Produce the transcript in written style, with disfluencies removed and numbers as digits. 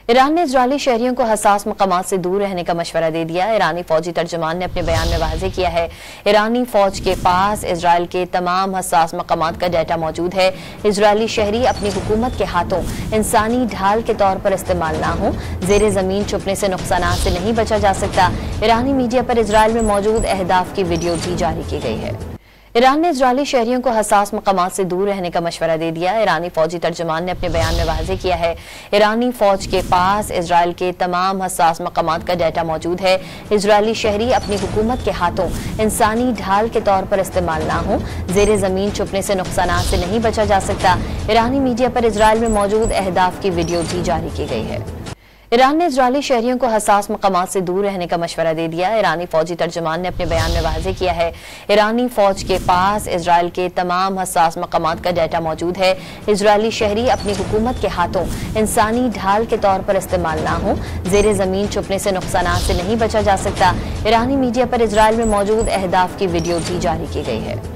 Iran ने Israeli शहरियों को हसास मकामात से दूर रहने का मशवरा दे दिया। ईरानी फौजी तर्जुमान ने अपने बयान में वाज़ेह किया है, ईरानी फौज के पास इजरायल के तमाम हसास मकामात का डाटा मौजूद है। इजरायली शहरी अपनी हुकूमत के हाथों इंसानी ढाल के तौर पर इस्तेमाल ना हो, जेर जमीन छुपने से नुकसानात से नहीं बचा जा सकता। ईरानी मीडिया पर इजरायल में मौजूद अहदाफ की वीडियो भी जारी की गई है। ईरान ने इजरायली शहरियों को हसास मकामात से दूर रहने का मशवरा दे दिया। ईरानी फौजी तर्जुमान ने अपने बयान में वाज़ेह किया है, ईरानी फौज के पास इजरायल के तमाम हसास मकामात का डाटा मौजूद है। इजरायली शहरी अपनी हुकूमत के हाथों इंसानी ढाल के तौर पर इस्तेमाल ना हो, जेर जमीन छुपने से नुकसानात से नहीं बचा जा सकता। ईरानी मीडिया पर इजरायल में मौजूद अहदाफ की वीडियो भी जारी की गई है। ईरान ने इजरायली शहरियों को हसास मकामात से दूर रहने का मशवरा दे दिया। ईरानी फौजी तर्जुमान ने अपने बयान में वाज़ेह किया है, ईरानी फौज के पास इजरायल के तमाम हसास मकामात का डाटा मौजूद है। इजरायली शहरी अपनी हुकूमत के हाथों इंसानी ढाल के तौर पर इस्तेमाल ना हो, जेर जमीन छुपने से नुकसानात से नहीं बचा जा सकता। ईरानी मीडिया पर इजरायल में मौजूद अहदाफ की वीडियो भी जारी की गई है।